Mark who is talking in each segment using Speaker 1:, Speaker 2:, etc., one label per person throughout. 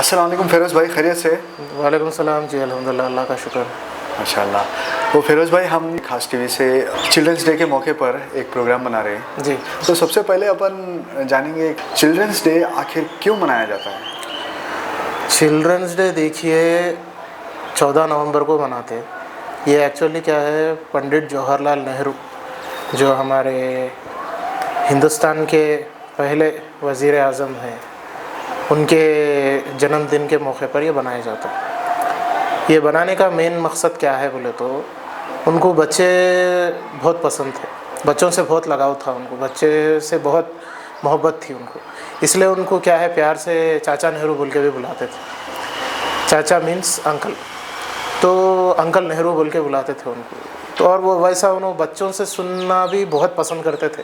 Speaker 1: अस्सलाम वालेकुम फिरोज़ भाई, खैरियत से?
Speaker 2: वालेकुम सलाम जी, अल्हम्दुलिल्लाह, अल्लाह का शुक्र।
Speaker 1: माशाल्लाह। तो फिरोज़ भाई, हम खास टीवी से चिल्ड्रंस डे के मौके पर एक प्रोग्राम बना रहे हैं।
Speaker 2: जी।
Speaker 1: तो सबसे पहले अपन जानेंगे चिल्ड्रंस डे आखिर क्यों मनाया जाता है?
Speaker 2: चिल्ड्रंस डे देखिए 14 नवंबर को मनाते हैं। ये एक्चुअली क्या है, पंडित जवाहरलाल नेहरू जो हमारे हिंदुस्तान के पहले वज़ीर आज़म हैं, उनके जन्मदिन के मौके पर ये बनाया जाता है। ये बनाने का मेन मकसद क्या है बोले तो, उनको बच्चे बहुत पसंद थे, बच्चों से बहुत लगाव था उनको, बच्चे से बहुत मोहब्बत थी उनको, इसलिए उनको क्या है प्यार से चाचा नेहरू बोल के भी बुलाते थे। चाचा मीन्स अंकल, तो अंकल नेहरू बोल के बुलाते थे उनको। तो और वो वैसा उन्होंने बच्चों से सुनना भी बहुत पसंद करते थे,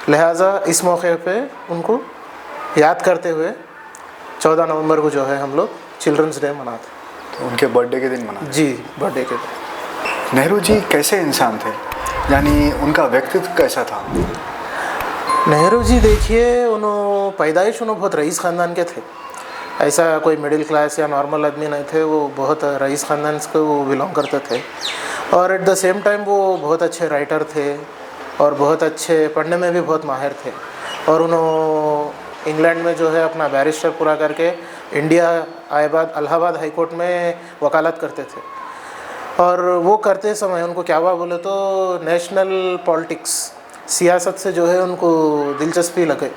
Speaker 2: लिहाजा इस मौके पे उनको याद करते हुए 14 नवंबर को जो है हम लोग चिल्ड्रंस डे मनाते हैं।
Speaker 1: तो उनके बर्थडे के दिन मनाते
Speaker 2: जी, बर्थडे के दिन।
Speaker 1: नेहरू जी कैसे इंसान थे, यानी उनका व्यक्तित्व कैसा था?
Speaker 2: नेहरू जी देखिए, उन्होंने पैदाइश उन्होंने बहुत रईस ख़ानदान के थे। ऐसा कोई मिडिल क्लास या नॉर्मल आदमी नहीं थे, वो बहुत रईस ख़ानदान से वो बिलोंग करते थे। और एट द सेम टाइम वो बहुत अच्छे राइटर थे और बहुत अच्छे पढ़ने में भी बहुत माहिर थे। और उन्होंने इंग्लैंड में जो है अपना बैरिस्टर पूरा करके इंडिया आए बाद इलाहाबाद हाई कोर्ट में वकालत करते थे। और वो करते समय उनको क्या हुआ बोले तो, नेशनल पॉलिटिक्स, सियासत से जो है उनको दिलचस्पी लगे,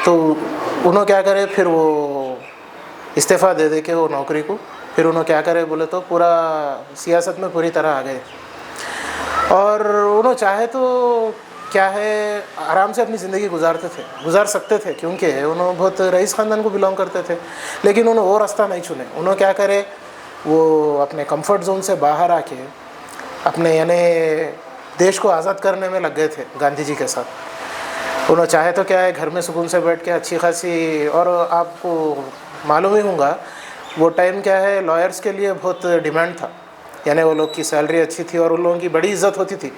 Speaker 2: तो उन्होंने क्या करे, फिर वो इस्तीफ़ा दे के वो नौकरी को, फिर उन्होंने क्या करे बोले तो पूरा सियासत में पूरी तरह आ गए। और उन्होंने चाहे तो क्या है आराम से अपनी ज़िंदगी गुजार सकते थे, क्योंकि उन्होंने बहुत रईस ख़ानदान को बिलोंग करते थे। लेकिन उन्होंने वो रास्ता नहीं चुने। उन्होंने क्या करे, वो अपने कंफर्ट जोन से बाहर आके अपने यानी देश को आज़ाद करने में लग गए थे गांधी जी के साथ। उन्होंने चाहे तो क्या है घर में सुकून से बैठ के अच्छी खासी, और आपको मालूम ही होगा वो टाइम क्या है लॉयर्स के लिए बहुत डिमांड था, यानी वो लोग की सैलरी अच्छी थी और उन लोगों की बड़ी इज्जत होती थी।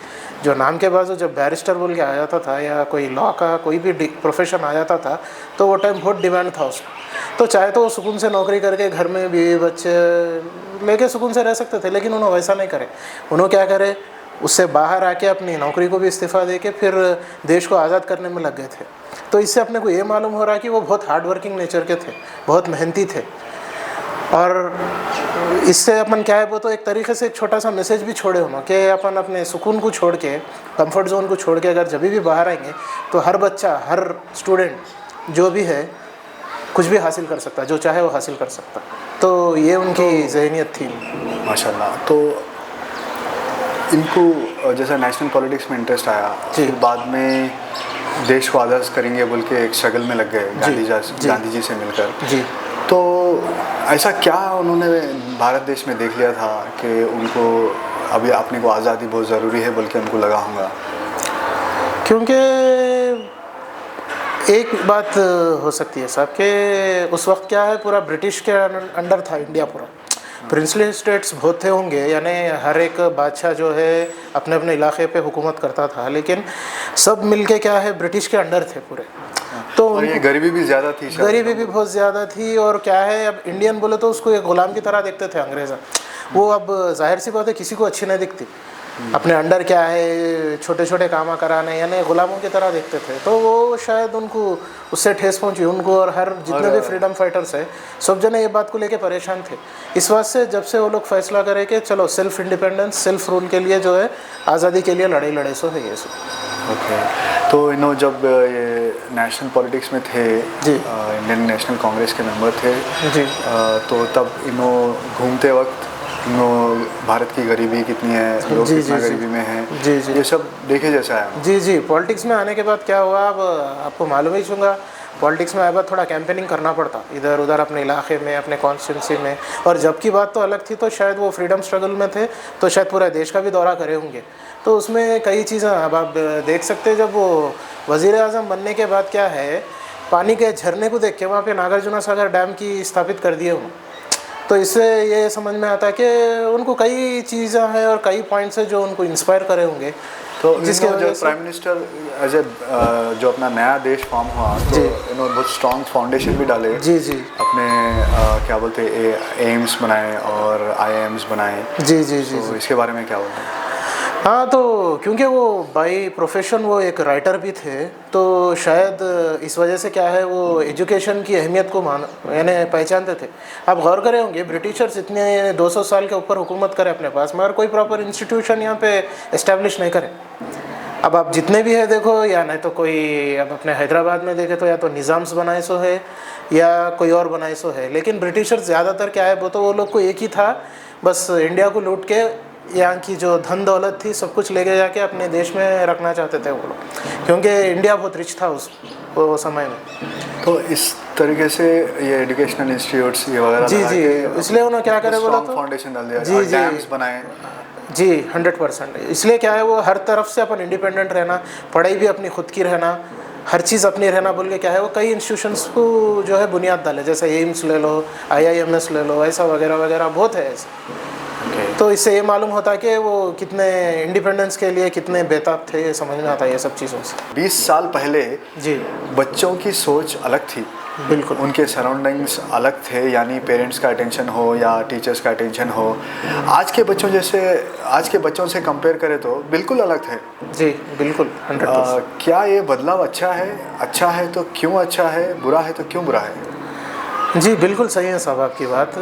Speaker 2: जो नाम के बाजू जब बैरिस्टर बोल के आ जाता था या कोई लॉ का कोई भी प्रोफेशन आ जाता था, तो वो टाइम बहुत डिमांड था उसको। तो चाहे तो वो सुकून से नौकरी करके घर में बीवी बच्चे लेके सुकून से रह सकते थे, लेकिन उन्होंने वैसा नहीं करे। उन्होंने क्या करे, उससे बाहर आके अपनी नौकरी को भी इस्तीफ़ा दे के फिर देश को आज़ाद करने में लग गए थे। तो इससे अपने को ये मालूम हो रहा कि वो बहुत हार्ड वर्किंग नेचर के थे, बहुत मेहनती थे। और इससे अपन क्या है, वो तो एक तरीके से एक छोटा सा मैसेज भी छोड़े होना कि अपन अपने सुकून को छोड़ के, कंफर्ट जोन को छोड़ के अगर जब भी बाहर आएंगे तो हर बच्चा, हर स्टूडेंट जो भी है कुछ भी हासिल कर सकता है, जो चाहे वो हासिल कर सकता। तो ये उनकी ज़हनियत थी
Speaker 1: माशाल्लाह। तो इनको जैसा नेशनल पॉलिटिक्स में इंटरेस्ट आया, फिर बाद में देश को आज़ाद करेंगे बोल के एक स्ट्रगल में लग गए गांधी जी से मिलकर।
Speaker 2: जी।
Speaker 1: तो ऐसा क्या उन्होंने भारत देश में देख लिया था कि उनको अभी अपने को आज़ादी बहुत ज़रूरी है बोल के उनको लगा होगा?
Speaker 2: क्योंकि एक बात हो सकती है साहब कि उस वक्त क्या है, पूरा ब्रिटिश के अंडर था इंडिया, पूरा प्रिंसली स्टेट्स बहुत थे होंगे, यानी हर एक बादशाह जो है अपने अपने इलाके पे हुकूमत करता था, लेकिन सब मिलके क्या है ब्रिटिश के अंडर थे पूरे। तो
Speaker 1: और ये गरीबी भी ज़्यादा थी,
Speaker 2: गरीबी भी बहुत ज़्यादा थी। और क्या है, अब इंडियन बोले तो उसको एक गुलाम की तरह देखते थे अंग्रेज़। वो अब जाहिर सी बात है किसी को अच्छी नहीं दिखती, अपने अंडर क्या है छोटे छोटे काम कराने, यानी गुलामों की तरह देखते थे। तो वो शायद उनको उससे ठेस पहुंची उनको, और हर जितने भी फ्रीडम फाइटर्स है सब जने ये बात को लेके परेशान थे। इस बात से जब से वो लोग फैसला करें कि चलो सेल्फ इंडिपेंडेंस, सेल्फ रूल के लिए जो है आज़ादी के लिए लड़े सो है ये सब।
Speaker 1: ओके। तो इन्हों जब ये नेशनल पॉलिटिक्स में थे जी, इंडियन नेशनल कांग्रेस के मेंबर थे
Speaker 2: जी,
Speaker 1: तो तब इन्हों घूमते वक्त भारत की गरीबी कितनी है, लोग कितना गरीबी में हैं,
Speaker 2: जी जी,
Speaker 1: ये सब देखे जैसा है।
Speaker 2: जी जी। पॉलिटिक्स में आने के बाद क्या हुआ, अब आपको मालूम ही होगा, पॉलिटिक्स में आए बाद थोड़ा कैंपेनिंग करना पड़ता इधर उधर अपने इलाके में, अपने कॉन्स्टिट्यूंसी में। और जब की बात तो अलग थी, तो शायद वो फ्रीडम स्ट्रगल में थे, तो शायद पूरा देश का भी दौरा करे होंगे। तो उसमें कई चीज़ें अब आप देख सकते हैं। जब वो वज़ीर आज़म बनने के बाद क्या है, पानी के झरने को देख के वहाँ पे नागार्जुना सागर डैम की स्थापित कर दिए हो। तो इससे ये समझ में आता है कि उनको कई चीज़ें हैं और कई पॉइंट्स हैं जो उनको इंस्पायर करे होंगे
Speaker 1: तो
Speaker 2: जिसके
Speaker 1: इन्हों
Speaker 2: वजह
Speaker 1: जब
Speaker 2: से
Speaker 1: प्राइम मिनिस्टर एज ए जो अपना नया देश फॉर्म हुआ तो
Speaker 2: जी।
Speaker 1: इन्होंने बहुत स्ट्रॉन्ग फाउंडेशन भी डाले,
Speaker 2: जी जी
Speaker 1: अपने क्या बोलते हैं एम्स बनाए और आईआईएम्स बनाए।
Speaker 2: जी जी जी
Speaker 1: तो
Speaker 2: जी।
Speaker 1: इसके बारे में क्या बोलते हैं?
Speaker 2: हाँ, तो क्योंकि वो बाय प्रोफेशन वो एक राइटर भी थे, तो शायद इस वजह से क्या है वो एजुकेशन की अहमियत को यानी पहचानते थे। आप गौर करे होंगे ब्रिटिशर्स इतने 200 साल के ऊपर हुकूमत करे अपने पास, मगर कोई प्रॉपर इंस्टीट्यूशन यहाँ पे इस्टेब्लिश नहीं करे। अब आप जितने भी है देखो, या नहीं तो कोई अब अपने हैदराबाद में देखे तो या तो निज़ाम्स बनाए सो है या कोई और बनाए सो है, लेकिन ब्रिटिशर्स ज़्यादातर क्या है वो लोग को एक ही था, बस इंडिया को लूट के यहाँ की जो धन दौलत थी सब कुछ लेके जाके अपने देश में रखना चाहते थे वो लोग, क्योंकि इंडिया बहुत रिच था उस वो समय में।
Speaker 1: तो इस तरीके से ये एजुकेशनल इंस्टीट्यूट्स ये वगैरह
Speaker 2: जी
Speaker 1: लगा
Speaker 2: जी,
Speaker 1: के
Speaker 2: इसलिए उन्होंने क्या करे बोला तो
Speaker 1: फाउंडेशन डाल दिया,
Speaker 2: जी जी
Speaker 1: डैम्स बनाए।
Speaker 2: जी 100%। इसलिए क्या है वो हर तरफ से अपन इंडिपेंडेंट रहना, पढ़ाई भी अपनी खुद की रहना, हर चीज़ अपनी रहना बोल के क्या है वो कई इंस्टीट्यूशंस को जो है बुनियाद डाले, जैसे एम्स ले लो, आईआईएमएस ले लो, ऐसा वगैरह वगैरह बहुत है ऐसे। तो इससे ये मालूम होता है कि वो कितने इंडिपेंडेंस के लिए कितने बेताब थे, ये समझ में आता है ये सब चीज़ों से।
Speaker 1: 20 साल पहले
Speaker 2: जी
Speaker 1: बच्चों की सोच अलग थी,
Speaker 2: बिल्कुल।
Speaker 1: उनके सराउंडिंग्स अलग थे, यानी पेरेंट्स का अटेंशन हो या टीचर्स का अटेंशन हो। आज के बच्चों से कंपेयर करें तो बिल्कुल अलग थे।
Speaker 2: जी बिल्कुल 100%।
Speaker 1: क्या ये बदलाव अच्छा है? अच्छा है तो क्यों अच्छा है, बुरा है तो क्यों बुरा है?
Speaker 2: जी बिल्कुल सही है साहब आपकी बात।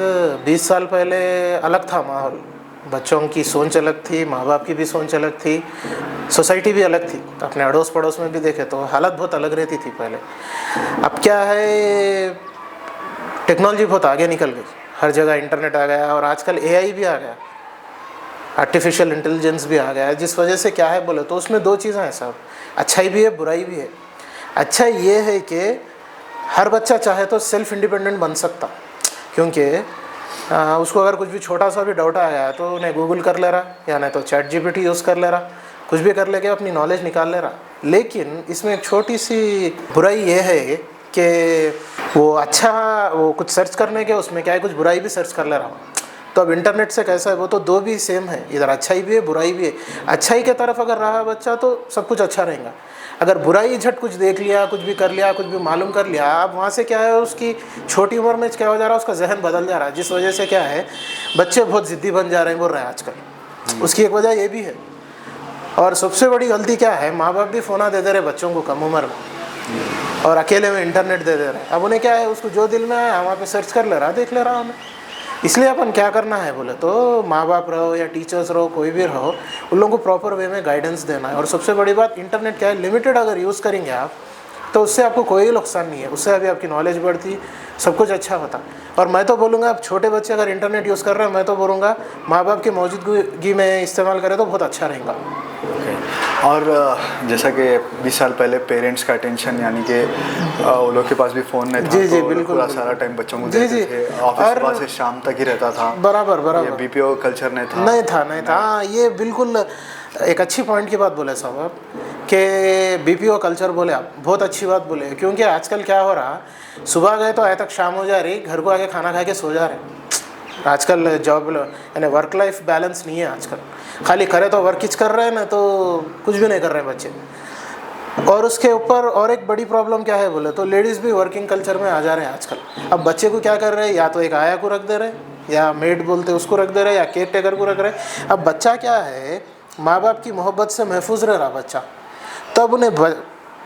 Speaker 2: 20 साल पहले अलग था माहौल, बच्चों की सोच अलग थी, माँ बाप की भी सोच अलग थी, सोसाइटी भी अलग थी। अपने अड़ोस पड़ोस में भी देखे तो हालत बहुत अलग रहती थी पहले। अब क्या है, टेक्नोलॉजी बहुत आगे निकल गई, हर जगह इंटरनेट आ गया और आजकल एआई भी आ गया, आर्टिफिशियल इंटेलिजेंस भी आ गया है, जिस वजह से क्या है बोले तो उसमें दो चीज़ें हैं साहब, अच्छाई भी है बुराई भी है। अच्छा ये है कि हर बच्चा चाहे तो सेल्फ इंडिपेंडेंट बन सकता, क्योंकि उसको अगर कुछ भी छोटा सा भी डाउट आ गया तो उन्हें गूगल कर ले रहा, या नहीं तो चैट जीपीटी यूज़ कर ले रहा, कुछ भी कर लेके अपनी नॉलेज निकाल ले रहा। लेकिन इसमें एक छोटी सी बुराई ये है कि वो कुछ सर्च करने के उसमें क्या है कुछ बुराई भी सर्च कर ले रहा। तो अब इंटरनेट से कैसा है, वो तो दो भी सेम है, इधर अच्छाई भी है बुराई भी है। अच्छाई के तरफ अगर रहा बच्चा तो सब कुछ अच्छा रहेगा, अगर बुराई झट कुछ देख लिया, कुछ भी कर लिया, कुछ भी मालूम कर लिया, अब वहाँ से क्या है उसकी छोटी उम्र में क्या हो जा रहा है, उसका जहन बदल जा रहा है, जिस वजह से क्या है बच्चे बहुत ज़िद्दी बन जा रहे हैं बोल रहे हैं आजकल। उसकी एक वजह ये भी है। और सबसे बड़ी गलती क्या है, माँ बाप भी फ़ोना दे रहे बच्चों को कम उम्र में और अकेले में इंटरनेट दे रहे। अब उन्हें क्या है, उसको जो दिल में आया वहाँ पे सर्च कर ले रहा, देख ले रहा उन्हें। इसलिए अपन क्या करना है बोले तो माँ बाप रहो या टीचर्स रहो, कोई भी रहो, उन लोगों को प्रॉपर वे में गाइडेंस देना है। और सबसे बड़ी बात, इंटरनेट क्या है, लिमिटेड अगर यूज़ करेंगे आप तो उससे आपको कोई नुकसान नहीं है, उससे अभी आपकी नॉलेज बढ़ती, सब कुछ अच्छा होता। और मैं तो बोलूँगा अब छोटे बच्चे अगर इंटरनेट यूज़ कर रहे हैं, मैं तो बोलूँगा माँ बाप की मौजूदगी में इस्तेमाल करें तो बहुत अच्छा रहेगा।
Speaker 1: और जैसा कि 20 साल पहले पेरेंट्स का अटेंशन, यानी कि वो लोग के पास भी फ़ोन नहीं था,
Speaker 2: जी जी
Speaker 1: तो
Speaker 2: बिल्कुल,
Speaker 1: पूरा सारा टाइम बच्चों को
Speaker 2: जी
Speaker 1: देते
Speaker 2: जी,
Speaker 1: थे, ऑफिस सुबह से शाम तक ही रहता था।
Speaker 2: बराबर बराबर,
Speaker 1: बीपीओ कल्चर नहीं था।
Speaker 2: हाँ, ये बिल्कुल एक अच्छी पॉइंट की बात बोले साहब आप कि बीपीओ कल्चर बोले आप, बहुत अच्छी बात बोले। क्योंकि आजकल क्या हो रहा, सुबह गए तो आए तक शाम हो जा रही, घर को आके खाना खा के सो जा रहे। आजकल जॉब यानी वर्क लाइफ बैलेंस नहीं है आजकल, खाली करे तो वर्क किच कर रहे हैं ना तो कुछ भी नहीं कर रहे हैं बच्चे। और उसके ऊपर और एक बड़ी प्रॉब्लम क्या है बोले तो लेडीज़ भी वर्किंग कल्चर में आ जा रहे हैं आजकल। अब बच्चे को क्या कर रहे हैं, या तो एक आया को रख दे रहे हैं, या मेड बोलते उसको रख दे रहे हैं, या केयर टेकर को रख रहे हैं। अब बच्चा क्या है, माँ बाप की मोहब्बत से महफूज रह रहा बच्चा, तब उन्हें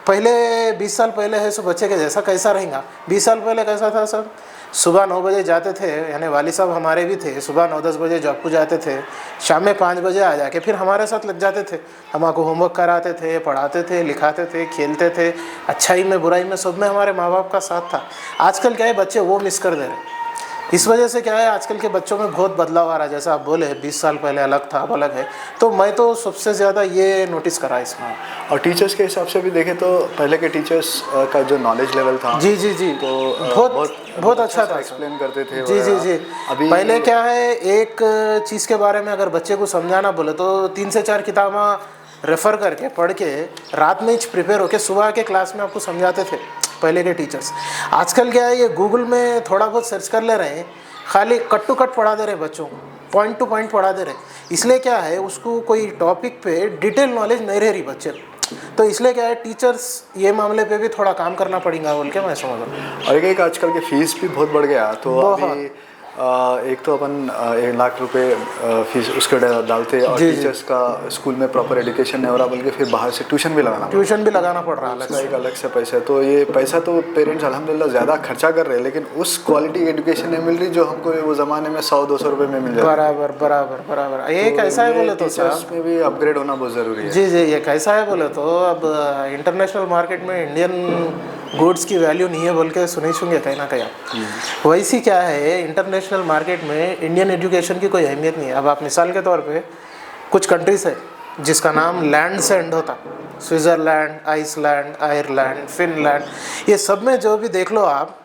Speaker 2: पहले 20 साल पहले है सो बच्चे के जैसा कैसा रहेगा। 20 साल पहले कैसा था सब, सुबह 9 बजे जाते थे, यानी वाली साहब हमारे भी थे, सुबह 9-10 बजे जॉब को जाते थे, शाम में 5 बजे आ जाके फिर हमारे साथ लग जाते थे, हमको होमवर्क कराते थे, पढ़ाते थे, लिखाते थे, खेलते थे, अच्छाई में बुराई में सब में हमारे माँ बाप का साथ था। आजकल क्या है, बच्चे वो मिस कर दे रहे। इस वजह से क्या है, आजकल के बच्चों में बहुत बदलाव आ रहा है। जैसा आप बोले 20 साल पहले अलग था, अब अलग है, तो मैं तो सबसे ज़्यादा ये नोटिस करा इसमें।
Speaker 1: और टीचर्स के हिसाब से भी देखें तो पहले के टीचर्स का जो नॉलेज लेवल था,
Speaker 2: जी जी जी, तो बहुत अच्छा था,
Speaker 1: एक्सप्लेन करते थे।
Speaker 2: जी जी जी।
Speaker 1: अभी
Speaker 2: पहले क्या है, एक चीज़ के बारे में अगर बच्चे को समझाना बोले तो 3 से 4 किताबें रेफ़र करके पढ़ के रात में ही प्रिपेयर होके सुबह के क्लास में आपको समझाते थे पहले के टीचर्स। आजकल क्या है, ये गूगल में थोड़ा बहुत सर्च कर ले रहे हैं, खाली कट टू कट पढ़ा दे रहे हैं बच्चों को। पॉइंट टू पॉइंट पढ़ा दे रहे, इसलिए क्या है उसको कोई टॉपिक पे डिटेल नॉलेज नहीं रह रही बच्चे, तो इसलिए क्या है टीचर्स ये मामले पे भी थोड़ा काम करना पड़ेगा बोल के मैं समझ रहा हूँ।
Speaker 1: और एक आजकल के फीस भी बहुत बढ़ गया, तो अभी एक तो अपन 1 लाख रुपए फीस उसके डालते और टीचर्स का स्कूल में प्रॉपर एजुकेशन नहीं हो रहा, बल्कि फिर बाहर से ट्यूशन भी लगाना पड़ रहा है, एक अलग से पैसा। तो ये पैसा तो पेरेंट्स अल्हम्दुलिल्लाह ज़्यादा खर्चा कर रहे हैं, लेकिन उस क्वालिटी एजुकेशन नहीं मिल रही जो हमको वो ज़माने में 100-200 रुपये में मिल जाता।
Speaker 2: बराबर ये कैसा है बोले तो
Speaker 1: इसमें भी अपग्रेड होना बहुत ज़रूरी है।
Speaker 2: जी ये कैसा है बोले तो अब इंटरनेशनल मार्केट में इंडियन गुड्स की वैल्यू नहीं है बोल के सुने कहीं ना कहीं। वैसी क्या है इंटरनेशनल मार्केट में इंडियन एजुकेशन की कोई अहमियत नहीं है। अब आप मिसाल के तौर पे कुछ कंट्रीज है जिसका नाम लैंड से एंड होता, स्विट्ज़रलैंड, आइसलैंड, आयरलैंड, फिनलैंड, ये सब में जो भी देख लो आप,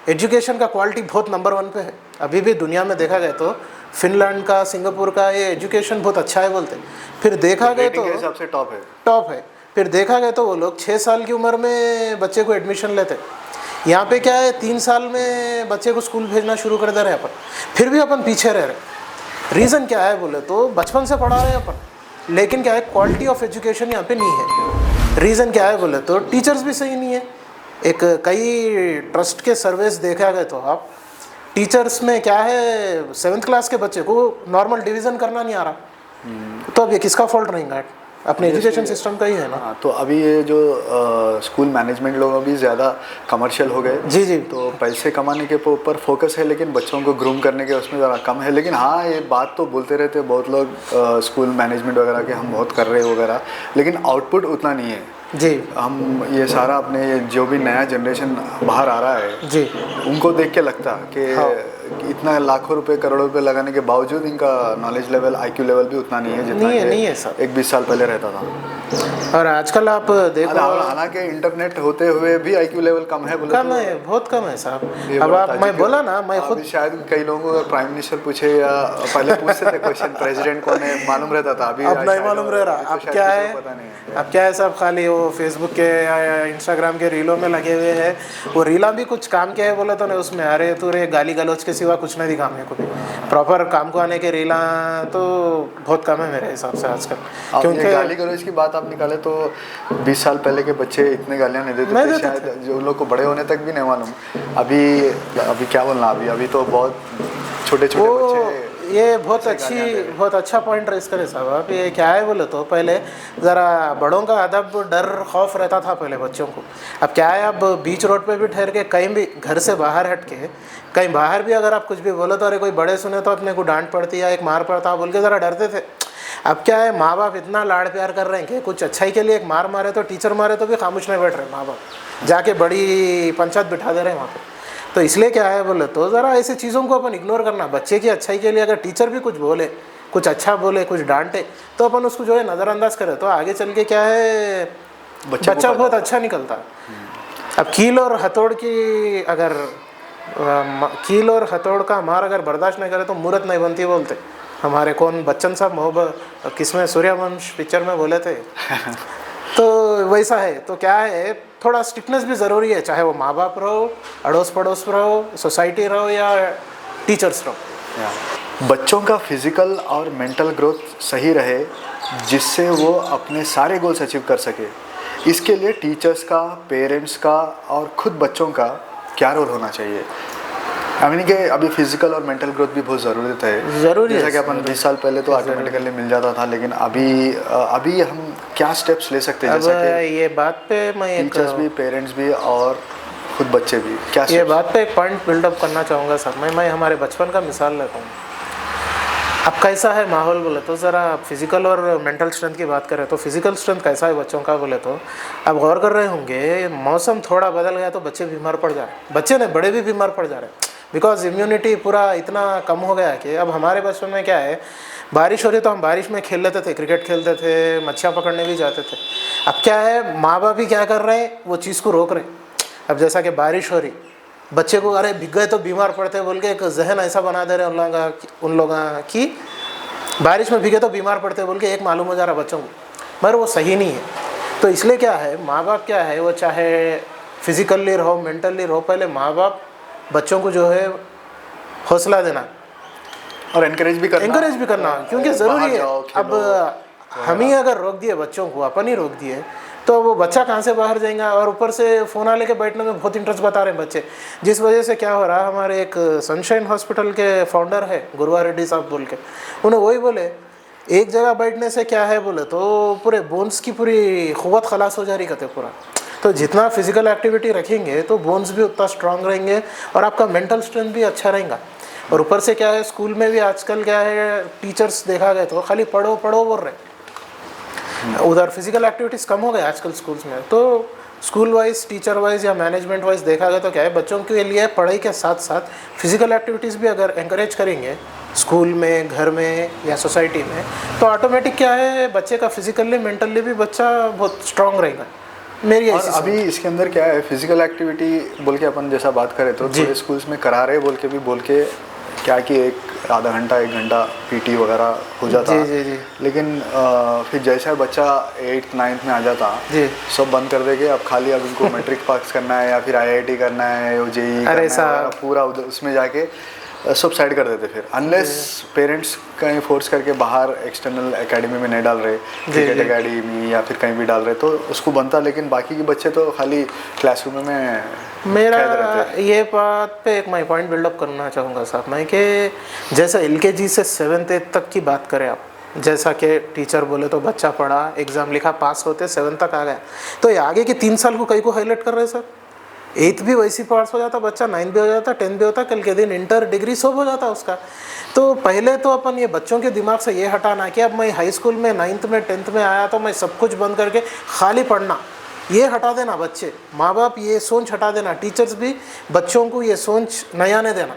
Speaker 2: एजुकेशन का क्वालिटी बहुत नंबर 1 पे है। अभी भी दुनिया में देखा गया तो फिनलैंड का, सिंगापुर का ये एजुकेशन बहुत अच्छा है बोलते। फिर देखा गया तो
Speaker 1: सबसे
Speaker 2: टॉप है। फिर देखा गया तो वो लोग 6 साल की उम्र में बच्चे को एडमिशन लेते। यहाँ पे क्या है 3 साल में बच्चे को स्कूल भेजना शुरू कर दे रहे हैं अपन, फिर भी अपन पीछे रह रहे। रीज़न क्या है बोले तो बचपन से पढ़ा रहे हैं अपन, लेकिन क्या है क्वालिटी ऑफ एजुकेशन यहाँ पे नहीं है। रीज़न क्या है बोले तो टीचर्स भी सही नहीं है। एक कई ट्रस्ट के सर्वेस देखा गया तो आप टीचर्स में क्या है 7th क्लास के बच्चे को नॉर्मल डिवीज़न करना नहीं आ रहा, तो अब ये किसका फॉल्ट रहेगा? अपने एजुकेशन सिस्टम का ही है ना।
Speaker 1: तो अभी ये जो स्कूल मैनेजमेंट लोग अभी ज़्यादा कमर्शियल हो गए।
Speaker 2: जी
Speaker 1: तो पैसे कमाने के ऊपर फोकस है, लेकिन बच्चों को ग्रूम करने के उसमें ज़रा कम है। लेकिन हाँ, ये बात तो बोलते रहते हैं बहुत लोग स्कूल मैनेजमेंट वगैरह के हम बहुत कर रहे हैं वगैरह, लेकिन आउटपुट उतना नहीं है
Speaker 2: जी।
Speaker 1: हम ये सारा अपने जो भी नया जनरेशन बाहर आ रहा है
Speaker 2: जी,
Speaker 1: उनको देख के लगता कि इतना लाखों रुपए करोड़ों रुपए लगाने के बावजूद इनका नॉलेज लेवल, IQ लेवल भी उतना नहीं है जितना
Speaker 2: नहीं है सर।
Speaker 1: 20 साल पहले रहता था।
Speaker 2: और आजकल आप देखो
Speaker 1: हालांकि इंटरनेट होते हुए भी IQ लेवल कम है,
Speaker 2: कम है, बहुत कम है साहब। अब आप मैं बोला ना, मैं खुद
Speaker 1: शायद कई लोगों को प्राइम मिनिस्टर पूछे या पहले पूछते थे क्वेश्चन प्रेसिडेंट कौन है मालूम रहता था, अभी
Speaker 2: अब नहीं मालूम रह रहा। अब क्या है, अब क्या है साहब, खाली वो फेसबुक के या इंस्टाग्राम के रीलों में लगे हुए हैं। वो रीला भी कुछ काम के है बोले तो नहीं उसमें, अरे तू रे गाली गलौज के सिवा कुछ नहीं दिखा मेरे को भी। प्रॉपर काम को आने के रीला तो बहुत कम है मेरे हिसाब से आजकल।
Speaker 1: क्योंकि गाली गलौज की बात आप निकाले तो 20 साल पहले के बच्चे इतने गालियाँ नहीं देते थे शायद, जो लोग को बड़े होने तक भी नहीं मालूम। अभी क्या बोलना, अभी तो बहुत छोटे बच्चे।
Speaker 2: ये बहुत अच्छा पॉइंट रेस करे साहब आप। ये क्या है बोले तो पहले ज़रा बड़ों का अदब, डर, खौफ रहता था पहले बच्चों को। अब क्या है, अब बीच रोड पे भी ठहर के कहीं भी घर से बाहर हट के कहीं बाहर भी अगर आप कुछ भी बोलो तो अरे कोई बड़े सुने तो अपने को डांट पड़ती या एक मार पड़ता बोल के ज़रा डरते थे। अब क्या है, माँ बाप इतना लाड़ प्यार कर रहे हैं कि कुछ अच्छाई के लिए एक मार मारे तो टीचर मारे तो भी खामोश नहीं बैठ रहे माँ बाप, जाके बड़ी पंचायत बिठा दे रहे हैं वहाँ पर। तो इसलिए क्या है बोले तो ज़रा ऐसे चीज़ों को अपन इग्नोर करना। बच्चे की अच्छाई के लिए अगर टीचर भी कुछ बोले, कुछ अच्छा बोले, कुछ डांटे, तो अपन उसको जो है नज़रअंदाज करें तो आगे चल के क्या है बच्चा बहुत अच्छा निकलता है। अब कील और हथौड़ का मार अगर बर्दाश्त नहीं करे तो मूर्त नहीं बनती बोलते हमारे कौन बच्चन साहब मोहब्बत किसमें सूर्यवंश पिक्चर में बोले थे। तो वैसा है। तो क्या है, थोड़ा स्ट्रिक्टनेस भी ज़रूरी है, चाहे वो माँ बाप रहो, अड़ोस पड़ोस रहो, सोसाइटी रहो या टीचर्स रहो।
Speaker 1: बच्चों का फिजिकल और मेंटल ग्रोथ सही रहे जिससे वो अपने सारे गोल्स अचीव कर सके, इसके लिए टीचर्स का, पेरेंट्स का और खुद बच्चों का क्या रोल होना चाहिए? कि अभी फिजिकल और मेंटल ग्रोथ भी बहुत ज़रूरत है। जैसा कि अपन 20 साल पहले तो ऑटोमेटिकली मिल जाता था, लेकिन अभी हम क्या स्टेप्स ले सकते हैं? जैसा कि
Speaker 2: ये बात पे मैं
Speaker 1: टीचर्स भी, पेरेंट्स भी और खुद बच्चे भी क्या
Speaker 2: ये बात पे एक पॉइंट बिल्डअप करना चाहूँगा सर। मैं हमारे बचपन का मिसाल लेता हूँ। अब कैसा है माहौल बोले तो ज़रा फिजिकल और मेंटल स्ट्रेंथ की बात करें तो फिजिकल स्ट्रेंथ कैसा है बच्चों का बोले तो अब गौर कर रहे होंगे, मौसम थोड़ा बदल गया तो बच्चे बीमार पड़ जा रहे, बच्चे नहीं बड़े भी बीमार पड़ जा रहे, बिकॉज इम्यूनिटी पूरा इतना कम हो गया कि अब हमारे बचपन में क्या है, बारिश हो रही तो हम बारिश में खेल लेते थे, क्रिकेट खेलते थे, मच्छियाँ पकड़ने भी जाते थे। अब क्या है, माँ बाप भी क्या कर रहे हैं, वो चीज़ को रोक रहे हैं। अब जैसा कि बारिश हो रही, बच्चे को अरे भीग गए तो बीमार पड़ते बोल के एक जहन ऐसा बना दे रहे हैं उन लोगों की, बारिश में भीगे तो बीमार पड़ते बोल के एक मालूम हो जा रहा बच्चों को, मगर वो सही नहीं है। तो इसलिए क्या है, माँ बाप क्या है, वो चाहे फिजिकली रहो, मेंटली रहो, पहले माँ बाप बच्चों को जो है हौसला देना
Speaker 1: और एनकरेज भी करना
Speaker 2: क्योंकि ज़रूरी है। अब हम ही अगर रोक दिए बच्चों को, अपन ही रोक दिए, तो वो बच्चा कहाँ से बाहर जाएगा। और ऊपर से फ़ोन लेके बैठने में बहुत इंटरेस्ट बता रहे हैं बच्चे, जिस वजह से क्या हो रहा है, हमारे एक सनशाइन हॉस्पिटल के फाउंडर है गुरुवार रेड्डी साहब बोल के, उन्हें वही बोले एक जगह बैठने से क्या है बोले तो पूरे बोन्स की पूरी क़ुव्वत खलास हो जा रही कहते पूरा। तो जितना फिजिकल एक्टिविटी रखेंगे तो बोन्स भी उतना स्ट्रांग रहेंगे और आपका मेंटल स्ट्रेंथ भी अच्छा रहेगा। और ऊपर से क्या है, स्कूल में भी आजकल क्या है, टीचर्स देखा गया तो खाली पढ़ो पढ़ो बोल रहे, उधर फिजिकल एक्टिविटीज़ कम हो गए आजकल स्कूल्स में। तो स्कूल वाइज, टीचर वाइज या मैनेजमेंट वाइज देखा गया तो क्या है, बच्चों के लिए पढ़ाई के साथ साथ फिजिकल एक्टिविटीज़ भी अगर एंकरेज करेंगे स्कूल में, घर में या सोसाइटी में, तो ऑटोमेटिक क्या है, बच्चे का फिजिकली मेंटली भी बच्चा बहुत स्ट्रांग रहेगा मेरी।
Speaker 1: और अभी इसके अंदर क्या है, फिजिकल एक्टिविटी बोल के अपन जैसा बात करें तो थोड़े स्कूल्स में करा रहे बोल के क्या कि एक आधा घंटा 1 घंटा पीटी वगैरह हो जाता है।
Speaker 2: जी।
Speaker 1: लेकिन फिर जैसा बच्चा 8th 9th में आ जाता सब बंद कर देंगे। अब खाली अब इनको मैट्रिक पास करना है या फिर IIT करना है, जेईई करना है, पूरा उसमें जाके सब साइड कर देते फिर, अनलेस पेरेंट्स कहीं फोर्स करके बाहर एक्सटर्नल एकेडमी में नहीं डाल रहे, क्रिकेट एकेडमी या फिर कहीं भी डाल रहे तो उसको बनता। लेकिन बाकी के बच्चे तो खाली क्लासरूम में।
Speaker 2: मेरा ये बात पे एक मैं पॉइंट बिल्डअप करना चाहूँगा साहब मैं, कि जैसा LKG से 7th 8th तक की बात करें आप, जैसा कि टीचर बोले तो बच्चा पढ़ा, एग्ज़ाम लिखा, पास होते 7th तक आ गया, तो ये आगे के 3 साल को कहीं को हाईलाइट कर रहे हैं सर। 8th भी वैसी पास हो जाता बच्चा, 9th भी हो जाता, 10th भी होता, कल के दिन इंटर डिग्री सब हो जाता उसका। तो पहले तो अपन ये बच्चों के दिमाग से ये हटाना कि अब मैं हाई स्कूल में 9th में 10th में आया तो मैं सब कुछ बंद करके खाली पढ़ना, ये हटा देना। बच्चे, माँ बाप ये सोच हटा देना, टीचर्स भी बच्चों को ये सोच नया नहीं देना,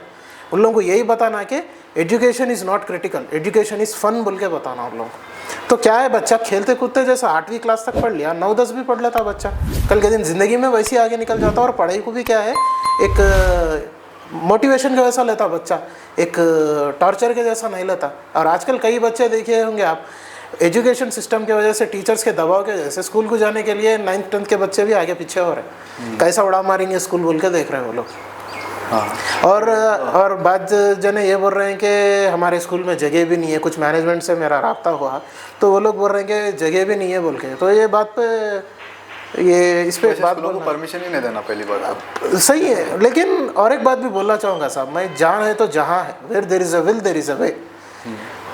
Speaker 2: उन लोगों को यही बताना कि education is not critical, education is fun बोल के बताना उन लोगों को। तो क्या है, बच्चा खेलते कूदते जैसा 8वीं क्लास तक पढ़ लिया, 9-10 भी पढ़ लेता बच्चा, कल के दिन ज़िंदगी में वैसे ही आगे निकल जाता। और पढ़ाई को भी क्या है, एक मोटिवेशन के वैसा लेता बच्चा, एक टॉर्चर के जैसा नहीं लेता। और आजकल कई बच्चे देखे होंगे आप, एजुकेशन सिस्टम की वजह से, टीचर्स के दबाव की वजह से स्कूल को जाने के लिए 9th 10th के बच्चे भी आगे पीछे हो रहे हैं, कैसा उड़ा मारेंगे स्कूल बोल के देख रहे हैं वो लोग। और बाद जने ये बोल रहे हैं कि हमारे स्कूल में जगह भी नहीं है, कुछ मैनेजमेंट से मेरा राब्ता हुआ तो वो लोग बोल रहे हैं कि जगह भी नहीं है बोल के। तो ये बात पे, ये इस पे बात को
Speaker 1: परमिशन ही नहीं देना पहली बात
Speaker 2: सही है। लेकिन और एक बात भी बोलना चाहूँगा साहब मैं, जहाँ है तो जहाँ है, where there is a will there is a way.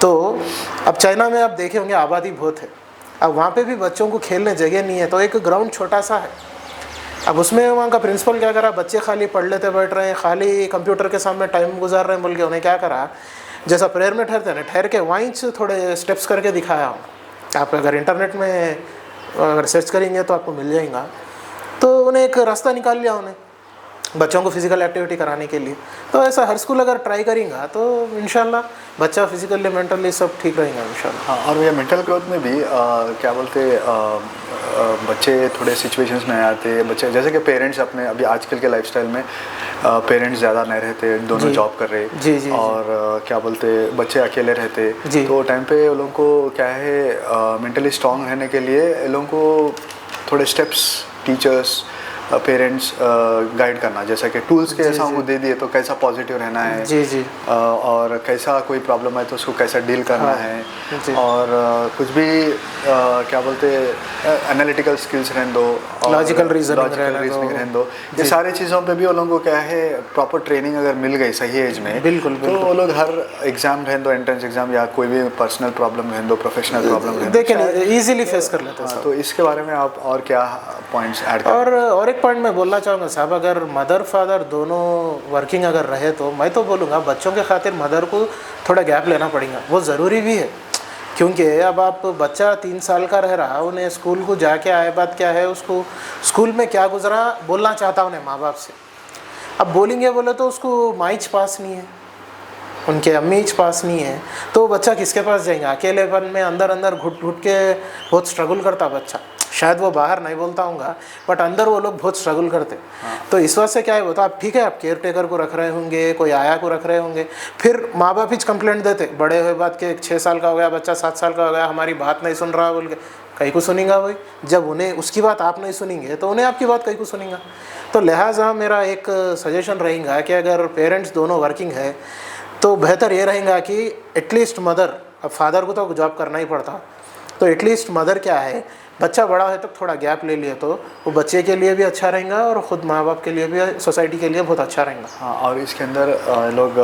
Speaker 2: तो अब चाइना में आप देखे होंगे आबादी बहुत है, अब वहाँ पे भी बच्चों को खेलने जगह नहीं है, तो एक ग्राउंड छोटा सा है। अब उसमें वहाँ का प्रिंसिपल क्या करा, बच्चे खाली पढ़ लेते बैठ रहे हैं, खाली कंप्यूटर के सामने टाइम गुजार रहे हैं बोल के उन्हें क्या करा, जैसा प्रेयर में ठहरते हैं ठहर के वहीं से थोड़े स्टेप्स करके दिखाया हूँ। आप अगर इंटरनेट में अगर सर्च करेंगे तो आपको मिल जाएगा। तो उन्हें एक रास्ता निकाल लिया उन्हें बच्चों को फिजिकल एक्टिविटी कराने के लिए। तो ऐसा हर स्कूल अगर ट्राई करेंगे तो इंशाल्लाह बच्चा फिजिकली मेंटली सब ठीक रहेगा इंशाल्लाह।
Speaker 1: हाँ, और ये मेंटल ग्रोथ में भी क्या बोलते बच्चे थोड़े सिचुएशंस में आते, बच्चे जैसे कि पेरेंट्स अपने अभी आजकल के लाइफस्टाइल में पेरेंट्स ज़्यादा नहीं रहते, दोनों जॉब कर रहे
Speaker 2: जी,
Speaker 1: और क्या बोलते बच्चे अकेले रहते, तो टाइम पे उन लोगों को क्या है मेंटली स्ट्रॉन्ग रहने के लिए लोगों को थोड़े स्टेप्स टीचर्स पेरेंट्स गाइड करना, जैसा कि टूल्स के ऐसा उनको दे दिए तो कैसा पॉजिटिव रहना है
Speaker 2: जी
Speaker 1: और कैसा कोई प्रॉब्लम है तो उसको कैसा डील करना है और कुछ भी क्या बोलते एनालिटिकल स्किल्स रहने दो,
Speaker 2: लॉजिकल रीजनिंग
Speaker 1: रहने दो, ये सारी चीज़ों पे भी उन लोगों को क्या है प्रॉपर ट्रेनिंग अगर मिल गई सही एज में,
Speaker 2: बिल्कुल
Speaker 1: तो वो लोग हर एग्जाम रहने दो, एंट्रेंस एग्जाम या कोई भी पर्सनल प्रॉब्लम रहने दो, प्रोफेशनल प्रॉब्लम रहने
Speaker 2: दो, ईजिली फेस कर लेते हैं।
Speaker 1: तो इसके बारे में आप और क्या पॉइंट्स ऐड करें?
Speaker 2: और एक पॉइंट मैं बोलना चाहूँगा साहब, अगर मदर फादर दोनों वर्किंग अगर रहे तो मैं तो बोलूँगा बच्चों के खातिर मदर को थोड़ा गैप लेना पड़ेगा, वो ज़रूरी भी है। क्योंकि अब आप बच्चा 3 साल का रह रहा, उन्हें स्कूल को जाके आए बात क्या है, उसको स्कूल में क्या गुजरा बोलना चाहता उन्हें माँ बाप से। अब बोलेंगे बोले तो उसको माइच पास नहीं है, उनके अम्मीच पास नहीं है, तो बच्चा किसके पास जाएगा? अकेलेपन में अंदर अंदर घुट घुट के बहुत स्ट्रगल करता बच्चा। शायद वो बाहर नहीं बोलता होगा बट अंदर वो लोग बहुत स्ट्रगल करते। तो इस वजह से क्या है वो तो आप ठीक है, आप केयर टेकर को रख रहे होंगे, कोई आया को रख रहे होंगे, फिर माँ बाप ही कंप्लेंट देते बड़े हुए बात के 6 साल का हो गया बच्चा, 7 साल का हो गया, हमारी बात नहीं सुन रहा बोल के। कहीं को सुनेगा भाई, जब उन्हें उसकी बात आप नहीं सुनेंगे तो उन्हें आपकी बात कहीं को सुनेगा। तो लिहाजा मेरा एक सजेशन रहेगा कि अगर पेरेंट्स दोनों वर्किंग है तो बेहतर ये रहेगा कि एटलीस्ट मदर, अब फादर को तो जॉब करना ही पड़ता, तो एटलीस्ट मदर क्या है, बच्चा बड़ा है तो थोड़ा गैप ले लिए तो वो बच्चे के लिए भी अच्छा रहेगा और ख़ुद माँ बाप के लिए भी, सोसाइटी के लिए बहुत अच्छा रहेगा।
Speaker 1: हाँ, और इसके अंदर लोग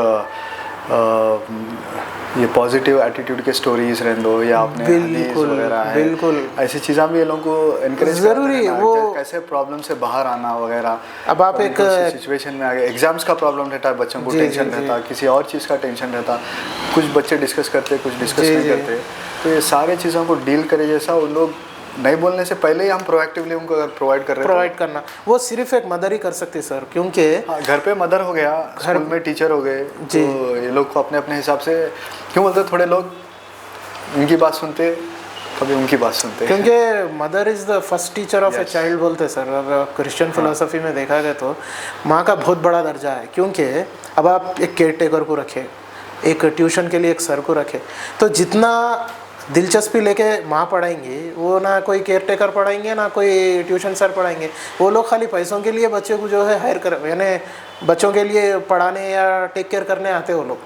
Speaker 1: ये पॉजिटिव एटीट्यूड के स्टोरीज रहने दो या अपने हदीस वगैरह है,
Speaker 2: बिल्कुल
Speaker 1: ऐसी चीज़ां भी ये लोगों को एनकरेज
Speaker 2: ज़रूरी, वो
Speaker 1: कैसे प्रॉब्लम से बाहर आना वगैरह।
Speaker 2: अब आप एक
Speaker 1: सिचुएशन में आ गए, एग्जाम्स का प्रॉब्लम रहता है, बच्चों को टेंशन रहता, किसी और चीज़ का टेंशन रहता, कुछ बच्चे डिस्कस करते, कुछ डिस्कस नहीं करते, तो ये सारे चीज़ों को डील करे जैसा उन लोग नहीं बोलने से पहले ही हम प्रोएक्टिवली उनको अगर प्रोवाइड
Speaker 2: करना, वो सिर्फ एक मदर ही कर सकती है सर, क्योंकि
Speaker 1: घर पे मदर हो गया, घर में टीचर हो गए, तो ये लोग को अपने अपने हिसाब से क्यों बोलते, थोड़े लोग उनकी बात सुनते, कभी उनकी बात सुनते,
Speaker 2: क्योंकि mother is the first teacher of a child बोलते सर। अब क्रिश्चियन फिलोसफी में देखा गया तो माँ का बहुत बड़ा दर्जा है, क्योंकि अब आप एक केयर टेकर को रखें, एक ट्यूशन के लिए एक सर को रखें, तो जितना दिलचस्पी लेके माँ पढ़ाएंगी, वो ना कोई केयर टेकर पढ़ाएंगे ना कोई ट्यूशन सर पढ़ाएंगे, वो लोग खाली पैसों के लिए बच्चे को जो है हायर कर, यानी बच्चों के लिए पढ़ाने या टेक केयर करने आते वो लोग।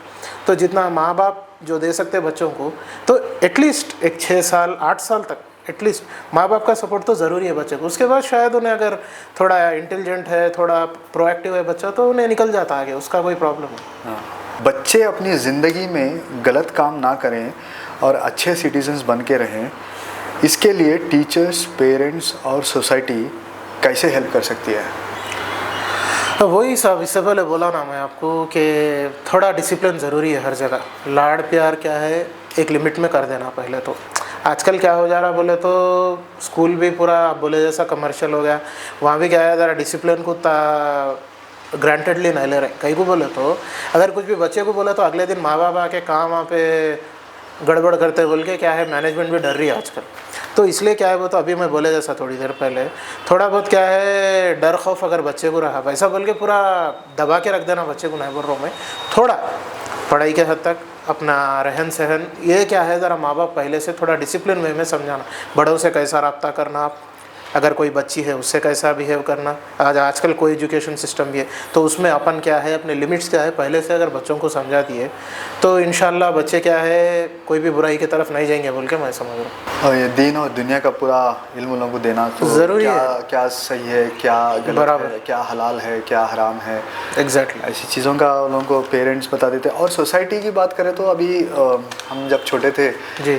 Speaker 2: तो जितना माँ बाप जो दे सकते बच्चों को, तो एटलीस्ट एक 6 साल 8 साल तक एटलीस्ट माँ बाप का सपोर्ट तो ज़रूरी है बच्चे को। उसके बाद शायद उन्हें अगर थोड़ा इंटेलिजेंट है, थोड़ा प्रोएक्टिव है बच्चा, तो उन्हें निकल जाता आगे, उसका कोई प्रॉब्लम नहीं।
Speaker 1: बच्चे अपनी ज़िंदगी में गलत काम ना करें और अच्छे सिटीजन्स बन के रहें, इसके लिए टीचर्स, पेरेंट्स और सोसाइटी कैसे हेल्प कर सकती है?
Speaker 2: वही साहब, इससे पहले बोला ना मैं आपको कि थोड़ा डिसिप्लिन ज़रूरी है हर जगह। लाड़ प्यार क्या है, एक लिमिट में कर देना पहले तो। आजकल क्या हो जा रहा बोले तो स्कूल भी पूरा बोले जैसा कमर्शियल हो गया, वहाँ भी क्या है, ज़रा डिसिप्लिन को ग्रांटेडली नहीं ले रहे। कहीं को बोले तो अगर कुछ भी बच्चे को बोले तो अगले दिन माँ बाप आके कहाँ वहाँ पे गड़बड़ करते बोल के क्या है, मैनेजमेंट भी डर रही है आजकल। तो इसलिए क्या है, वो तो अभी मैं बोले जैसा थोड़ी देर पहले, थोड़ा बहुत क्या है डर खौफ अगर बच्चे को रहा, वैसा बोल के पूरा दबा के रख देना बच्चे को नहीं बोल रहा हूँ मैं, थोड़ा पढ़ाई के हद तक अपना रहन सहन, ये क्या है ज़रा माँ बाप पहले से थोड़ा डिसिप्लिन वे में समझाना, बड़ों से कैसा रब्ता करना, अगर कोई बच्ची है उससे कैसा बिहेव करना। आजकल कोई एजुकेशन सिस्टम भी है तो उसमें अपन क्या है, अपने लिमिट्स क्या है, पहले से अगर बच्चों को समझा दिए तो इंशाल्लाह बच्चे क्या है कोई भी बुराई की तरफ नहीं जाएंगे बोल के मैं समझ रहा हूँ। और
Speaker 1: ये दीन और दुनिया का पूरा इल्म लोगों को देना तो
Speaker 2: ज़रूरी
Speaker 1: है,
Speaker 2: क्या
Speaker 1: सही है, क्या गलत है, क्या हलाल है, क्या हराम है,
Speaker 2: एग्जैक्टली
Speaker 1: ऐसी चीज़ों का लोगों को पेरेंट्स बता देते। और सोसाइटी की बात करें तो अभी हम जब छोटे थे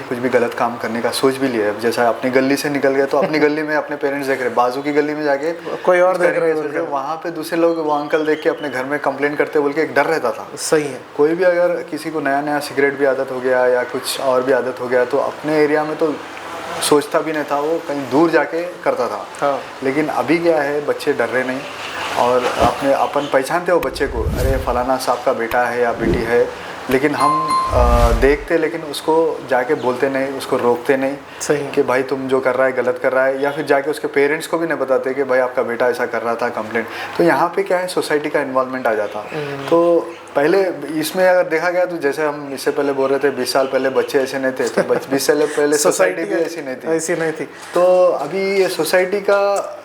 Speaker 1: कुछ भी गलत काम करने का सोच भी लिया, जैसा अपनी गली से निकल गए तो अपनी गली में अपने पेरेंट्स देख रहे, बाजू की गली में जाके
Speaker 2: कोई और देख रहे हैं,
Speaker 1: वहाँ पे दूसरे लोग वो अंकल देख के अपने घर में कंप्लेन करते बोल के एक डर रहता था।
Speaker 2: सही है,
Speaker 1: कोई भी अगर किसी को नया नया सिगरेट भी आदत हो गया या कुछ और भी आदत हो गया तो अपने एरिया में तो सोचता भी नहीं था, वो कहीं दूर जाके करता था।
Speaker 2: हाँ।
Speaker 1: लेकिन अभी क्या है, बच्चे डर रहे नहीं और अपने अपन पहचानते हो बच्चे को, अरे फलाना साहब का बेटा है या बेटी है, लेकिन हम देखते लेकिन उसको जाके बोलते नहीं, उसको रोकते नहीं।
Speaker 2: सही
Speaker 1: कि भाई तुम जो कर रहा है गलत कर रहा है, या फिर जाके उसके पेरेंट्स को भी नहीं बताते कि भाई आपका बेटा ऐसा कर रहा था, कंप्लेंट। तो यहाँ पे क्या है, सोसाइटी का इन्वॉल्वमेंट आ जाता। तो पहले इसमें अगर देखा गया तो जैसे हम इससे पहले बोल रहे थे 20 साल पहले बच्चे ऐसे नहीं थे, तो 20 साल पहले सोसाइटी भी ऐसी नहीं थी। तो अभी ये सोसाइटी का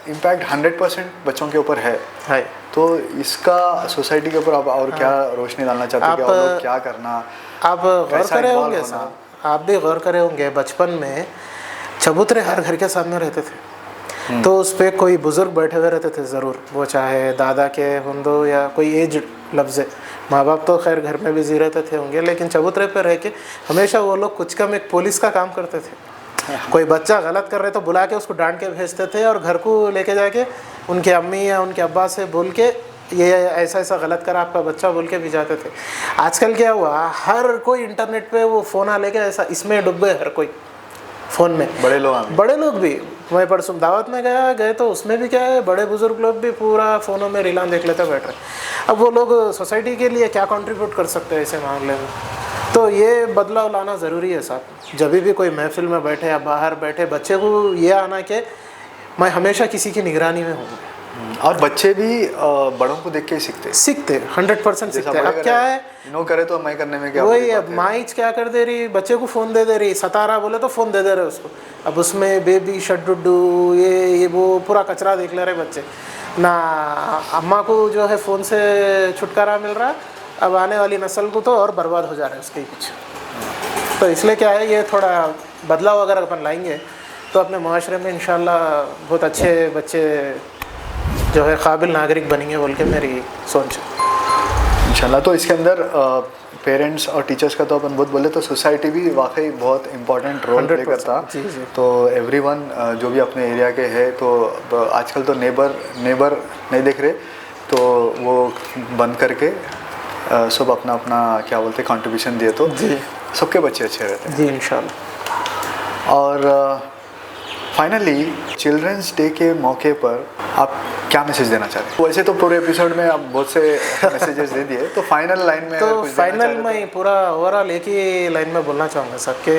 Speaker 1: इम्पैक्ट 100% बच्चों के ऊपर है। तो इसका सोसाइटी के ऊपर आप और क्या रोशनी डालना चाहते हैं, और क्या करना?
Speaker 2: आप गौर करे होंगे साहब, आप भी गौर करे होंगे, बचपन में चबूतरे हर घर के सामने रहते थे, तो उस पर कोई बुज़ुर्ग बैठे हुए रहते थे ज़रूर, वो चाहे दादा के होंदो या कोई एज लफ्ज़। माँ बाप तो खैर घर में बिजी रहते थे होंगे, लेकिन चबूतरे पर रह के हमेशा वो लोग कुछ कम एक पुलिस का काम करते थे। कोई बच्चा गलत कर रहे तो बुला के उसको डांट के भेजते थे और घर को लेके जाके उनके अम्मी या उनके अब्बा से बोल के ये ऐसा ऐसा गलत करा आपका बच्चा बोल के भी जाते थे। आजकल क्या हुआ, हर कोई इंटरनेट पे वो फ़ोन आ लेके ऐसा इसमें डूब गए, हर कोई फ़ोन में। बड़े लोग भी, मैं परसों दावत में गए तो उसमें भी क्या है, बड़े बुजुर्ग लोग भी पूरा फ़ोनों में रीलां देख लेते बैठ रहे। अब वो लोग सोसाइटी के लिए क्या कंट्रीब्यूट कर सकते हैं ऐसे मामले में? तो ये बदलाव लाना ज़रूरी है साहब। जब भी कोई महफिल में बैठे या बाहर बैठे, बच्चे को ये आना कि मैं हमेशा किसी की निगरानी में हूँ।
Speaker 1: और बच्चे भी बड़ों को देख के सीखते
Speaker 2: 100% सीखते। अब क्या है,
Speaker 1: नो करे तो मैं करने में क्या,
Speaker 2: वही अब माइच क्या कर दे रही, बच्चे को फ़ोन दे रही, सता रहा बोले तो फ़ोन दे रहे उसको। अब उसमें बेबी शड्डू ये वो पूरा कचरा देख ले रहे बच्चे। ना अम्मा को जो है फ़ोन से छुटकारा मिल रहा अब आने वाली नस्ल को तो और बर्बाद हो जा रहा है उसके पीछे। तो इसलिए क्या है, ये थोड़ा बदलाव अगर अपन लाएंगे तो अपने माशरे में इंशाल्लाह बहुत अच्छे बच्चे जो है काबिल नागरिक बनेंगे बोल के मेरी सोच है
Speaker 1: इंशाल्लाह। तो इसके अंदर पेरेंट्स और टीचर्स का तो अपन बहुत बोले, तो सोसाइटी भी वाकई बहुत इंपॉर्टेंट रोल प्ले
Speaker 2: 100%
Speaker 1: करता।
Speaker 2: जी जी।
Speaker 1: तो एवरीवन जो भी अपने एरिया के है, तो आजकल तो नेबर नहीं देख रहे, तो वो बंद करके सब अपना अपना क्या बोलते कंट्रीब्यूशन दिए तो
Speaker 2: जी
Speaker 1: सबके बच्चे अच्छे रहते हैं।
Speaker 2: जी इंशाल्लाह।
Speaker 1: और फाइनली चिल्ड्रंस डे के मौके पर आप क्या मैसेज देना चाहते हैं? वैसे तो पूरे एपिसोड में आप बहुत से मैसेजेस दे दिए, तो फाइनल लाइन में
Speaker 2: तो
Speaker 1: अगर कुछ देना
Speaker 2: फाइनल
Speaker 1: चाहते
Speaker 2: में पूरा ओवरऑल एक ही लाइन में बोलना चाहूँगा सर कि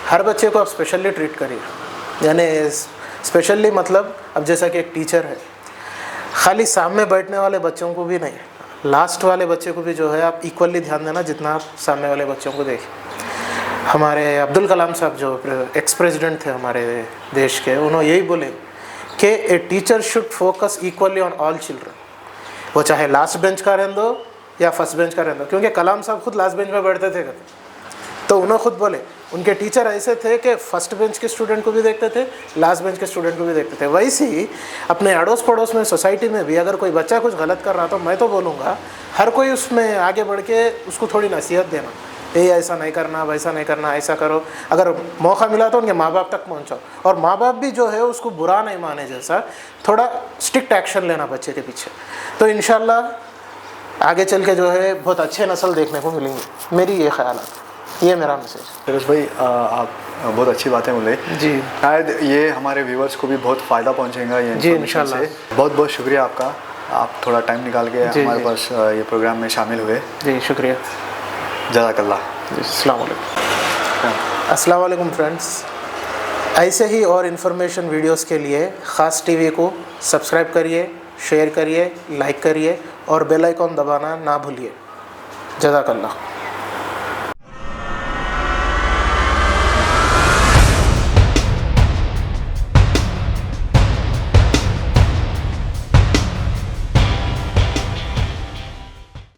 Speaker 2: हर बच्चे को आप स्पेशली ट्रीट करिए। यानी स्पेशली मतलब अब जैसा कि एक टीचर है, खाली सामने बैठने वाले बच्चों को भी नहीं, लास्ट वाले बच्चे को भी जो है आप इक्वली ध्यान देना जितना आप सामने वाले बच्चों को देखें। हमारे अब्दुल कलाम साहब जो एक्स प्रेसिडेंट थे हमारे देश के, उन्होंने यही बोले कि a teacher should focus equally on all children, वो चाहे लास्ट बेंच का रहने दो या फर्स्ट बेंच का रहने दो, क्योंकि कलाम साहब खुद लास्ट बेंच में बैठते थे कभी। तो उन्होंने खुद बोले उनके टीचर ऐसे थे कि फर्स्ट बेंच के स्टूडेंट को भी देखते थे, लास्ट बेंच के स्टूडेंट को भी देखते थे। वैसे ही अपने अड़ोस पड़ोस में सोसाइटी में भी अगर कोई बच्चा कुछ गलत कर रहा तो मैं तो बोलूँगा हर कोई उसमें आगे बढ़ के उसको थोड़ी नसीहत देना, ये ऐसा नहीं करना, वैसा नहीं करना, ऐसा करो। अगर मौका मिला तो उनके माँ बाप तक पहुँचाओ, और माँ बाप भी जो है उसको बुरा नहीं माने, जैसा थोड़ा स्ट्रिक्ट एक्शन लेना बच्चे के पीछे। तो इंशाल्लाह आगे चल के जो है बहुत अच्छे नस्ल देखने को मिलेंगे। मेरी ये ख्याल है, ये मेरा मैसेज।
Speaker 1: फिरोज भाई आप बहुत अच्छी बातें बोले
Speaker 2: जी,
Speaker 1: शायद ये हमारे व्यूवर्स को भी बहुत फ़ायदा पहुंचेगा ये
Speaker 2: जी,
Speaker 1: information
Speaker 2: इंशाल्लाह।
Speaker 1: से। बहुत बहुत शुक्रिया आपका, आप थोड़ा टाइम निकाल के
Speaker 2: जी,
Speaker 1: हमारे
Speaker 2: जी।
Speaker 1: पास ये प्रोग्राम में शामिल हुए।
Speaker 2: जी शुक्रिया।
Speaker 1: जज़ाकल्लाह।
Speaker 2: जी अस्सलाम वालेकुम। अस्सलाम वालेकुम फ्रेंड्स। ऐसे ही और इन्फॉर्मेशन वीडियोस के लिए ख़ास टीवी को सब्सक्राइब करिए, शेयर करिए, लाइक करिए और बेल आइकॉन दबाना ना भूलिए। जज़ाकल्लाह।